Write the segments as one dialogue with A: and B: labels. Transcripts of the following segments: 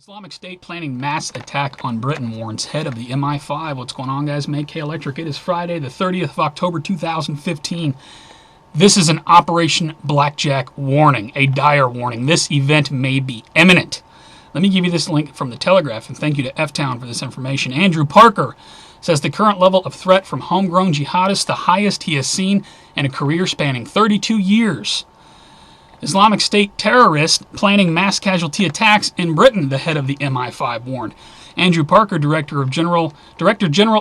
A: Islamic State planning mass attack on Britain, warns head of the MI5. What's going on, guys? MaKaElectric. It is Friday, the 30th of October, 2015. This is an Operation Blackjack warning, a dire warning. This event may be imminent. Let me give you this link from the Telegraph, and thank you to F-Town for this information. Andrew Parker says the current level of threat from homegrown jihadists, the highest he has seen in a career spanning 32 years. Islamic State terrorists planning mass casualty attacks in Britain, the head of the MI5 warned. Andrew Parker, Director General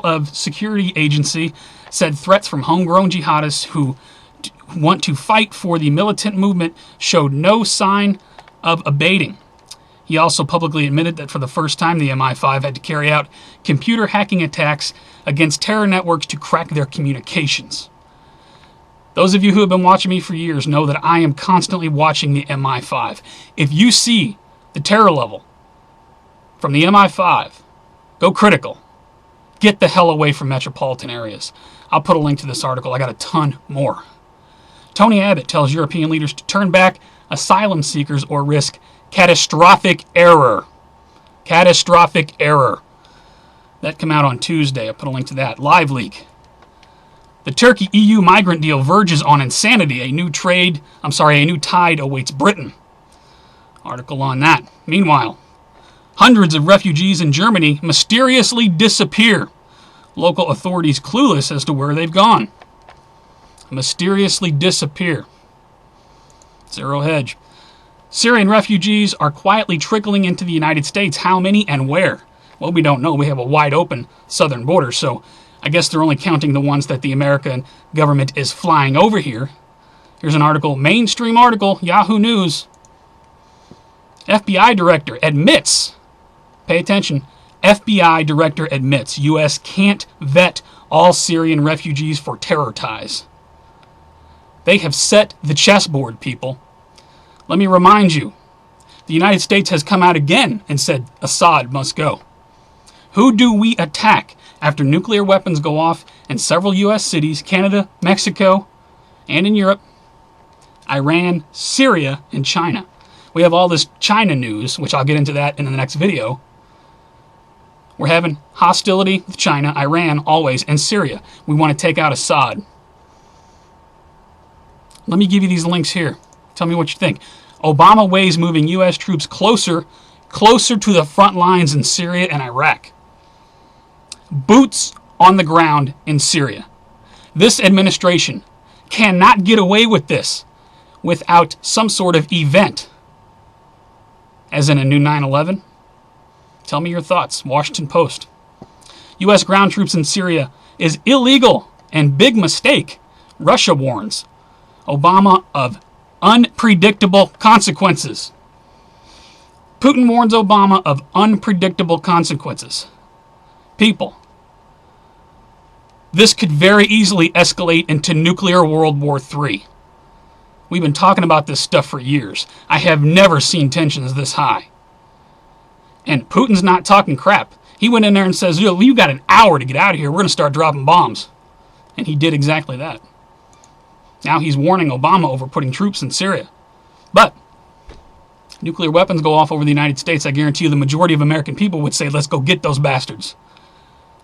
A: of Security Agency, said threats from homegrown jihadists who want to fight for the militant movement showed no sign of abating. He also publicly admitted that for the first time the MI5 had to carry out computer hacking attacks against terror networks to crack their communications. Those of you who have been watching me for years know that I am constantly watching the MI5. If you see the terror level from the MI5, go critical. Get the hell away from metropolitan areas. I'll put a link to this article. I got a ton more. Tony Abbott tells European leaders to turn back asylum seekers or risk catastrophic error. Catastrophic error. That came out on Tuesday. I put a link to that. Live leak. The Turkey-EU migrant deal verges on insanity. A new tide awaits Britain. Article on that. Meanwhile, hundreds of refugees in Germany mysteriously disappear. Local authorities clueless as to where they've gone. Mysteriously disappear. Zero hedge. Syrian refugees are quietly trickling into the United States. How many and where? Well, we don't know. We have a wide open southern border, so I guess they're only counting the ones that the American government is flying over here. Here's an article, mainstream article, Yahoo News. FBI director admits, pay attention, FBI director admits U.S. can't vet all Syrian refugees for terror ties. They have set the chessboard, people. Let me remind you, the United States has come out again and said Assad must go. Who do we attack after nuclear weapons go off in several U.S. cities, Canada, Mexico, and in Europe? Iran, Syria, and China. We have all this China news, which I'll get into that in the next video. We're having hostility with China, Iran, always, and Syria. We want to take out Assad. Let me give you these links here. Tell me what you think. Obama weighs moving U.S. troops closer to the front lines in Syria and Iraq. Boots on the ground in Syria. This administration cannot get away with this without some sort of event, as in a new 9/11. Tell me your thoughts. Washington Post. U.S. ground troops in Syria is illegal and big mistake, Russia warns. Obama of unpredictable consequences. Putin warns Obama of unpredictable consequences. People, this could very easily escalate into nuclear World War III. We've been talking about this stuff for years. I have never seen tensions this high. And Putin's not talking crap. He went in there and says, yo, you got an hour to get out of here. We're going to start dropping bombs. And he did exactly that. Now he's warning Obama over putting troops in Syria. But nuclear weapons go off over the United States, I guarantee you the majority of American people would say, let's go get those bastards.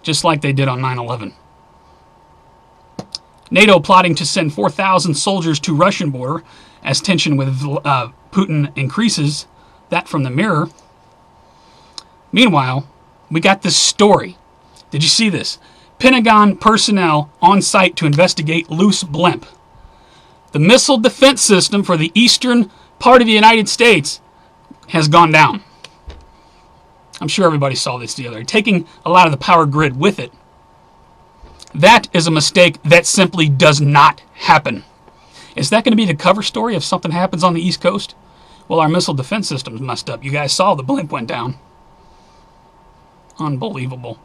A: Just like they did on 9/11. NATO plotting to send 4,000 soldiers to Russian border as tension with Putin increases. That from the Mirror. Meanwhile, we got this story. Did you see this? Pentagon personnel on site to investigate loose blimp. The missile defense system for the eastern part of the United States has gone down. I'm sure everybody saw this the other day. Taking a lot of the power grid with it. That is a mistake that simply does not happen. Is that going to be the cover story if something happens on the East Coast? Well, our missile defense system's messed up. You guys saw the blimp went down. Unbelievable.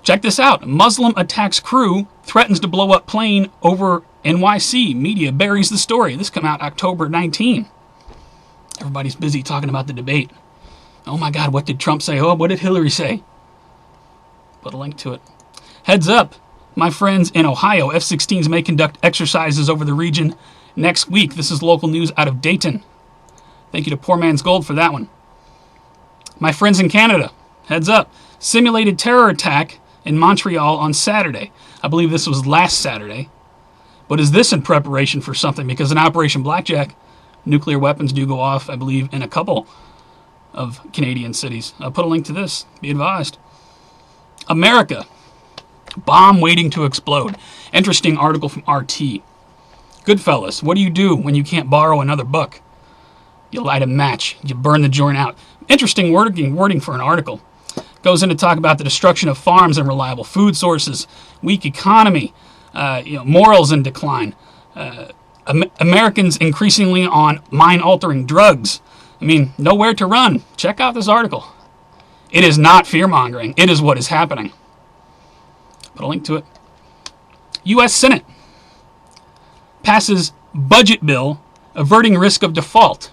A: Check this out. Muslim attacks crew, threatens to blow up plane over NYC. Media buries the story. This came out October 19. Everybody's busy talking about the debate. Oh my God, what did Trump say? Oh, what did Hillary say? Put a link to it. Heads up, my friends in Ohio, F-16s may conduct exercises over the region next week. This is local news out of Dayton. Thank you to Poor Man's Gold for that one. My friends in Canada, heads up. Simulated terror attack in Montreal on Saturday. I believe this was last Saturday. But is this in preparation for something? Because in Operation Blackjack, nuclear weapons do go off, I believe, in a couple of Canadian cities. I'll put a link to this. Be advised. America. Bomb waiting to explode. Interesting article from RT. Goodfellas, what do you do when you can't borrow another buck? You light a match. You burn the joint out. Interesting wording for an article. Goes in to talk about the destruction of farms and reliable food sources, weak economy, morals in decline, Americans increasingly on mind-altering drugs. I mean, nowhere to run. Check out this article. It is not fear-mongering. It is what is happening. Put a link to it. U.S. Senate passes budget bill averting risk of default.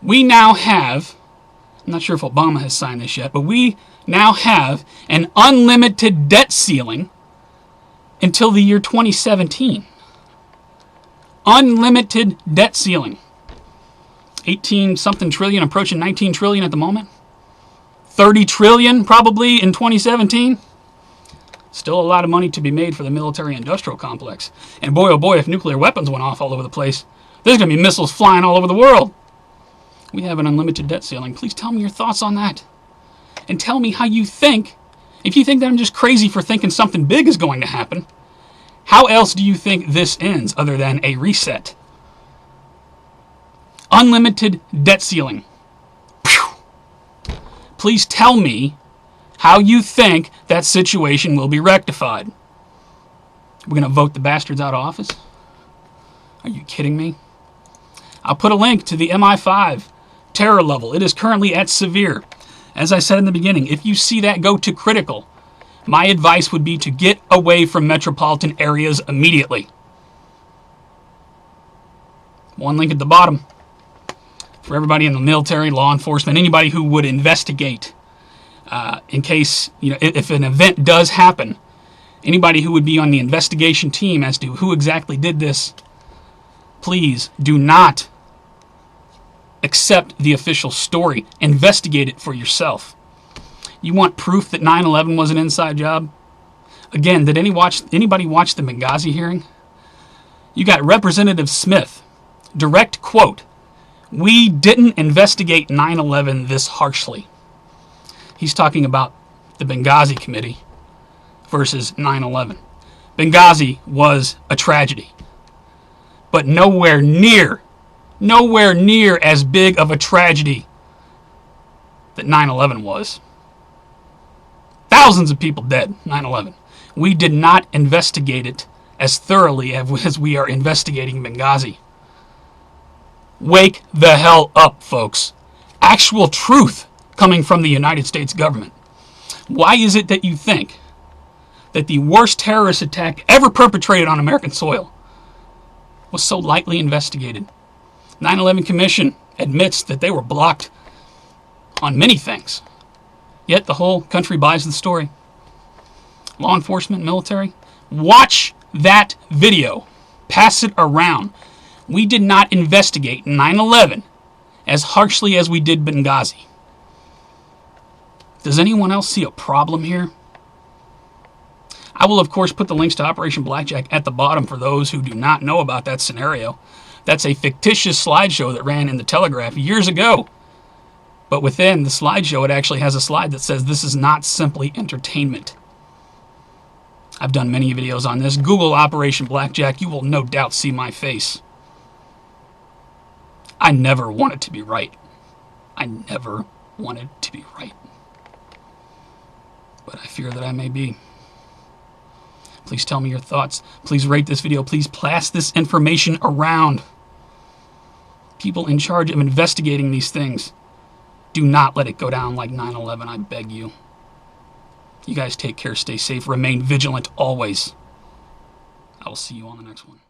A: We now have, I'm not sure if Obama has signed this yet, but we now have an unlimited debt ceiling until the year 2017. Unlimited debt ceiling. 18-something trillion, approaching 19 trillion at the moment. 30 trillion probably in 2017. Still a lot of money to be made for the military-industrial complex. And boy, oh boy, if nuclear weapons went off all over the place, there's going to be missiles flying all over the world. We have an unlimited debt ceiling. Please tell me your thoughts on that. And tell me how you think, if you think that I'm just crazy for thinking something big is going to happen, how else do you think this ends other than a reset? Unlimited debt ceiling. Please tell me how you think that situation will be rectified. We're going to vote the bastards out of office? Are you kidding me? I'll put a link to the MI5 terror level. It is currently at severe. As I said in the beginning, if you see that go to critical, my advice would be to get away from metropolitan areas immediately. One link at the bottom. For everybody in the military, law enforcement, anybody who would investigate in case, if an event does happen, anybody who would be on the investigation team as to who exactly did this, please do not accept the official story. Investigate it for yourself. You want proof that 9/11 was an inside job? Again, did anybody watch the Benghazi hearing? You got Representative Smith. Direct quote. We didn't investigate 9/11 this harshly. He's talking about the Benghazi committee versus 9/11. Benghazi was a tragedy, but nowhere near as big of a tragedy that 9/11 was. Thousands of people dead, 9/11. We did not investigate it as thoroughly as we are investigating Benghazi. Wake the hell up, folks. Actual truth coming from the United States government. Why is it that you think that the worst terrorist attack ever perpetrated on American soil was so lightly investigated? 9/11 Commission admits that they were blocked on many things, yet the whole country buys the story. Law enforcement, military, watch that video. Pass it around. We did not investigate 9/11 as harshly as we did Benghazi. Does anyone else see a problem here? I will, of course, put the links to Operation Blackjack at the bottom for those who do not know about that scenario. That's a fictitious slideshow that ran in the Telegraph years ago. But within the slideshow, it actually has a slide that says this is not simply entertainment. I've done many videos on this. Google Operation Blackjack. You will no doubt see my face. I never wanted to be right. I never wanted to be right. But I fear that I may be. Please tell me your thoughts. Please rate this video. Please pass this information around. People in charge of investigating these things, do not let it go down like 9/11, I beg you. You guys take care, stay safe, remain vigilant always. I will see you on the next one.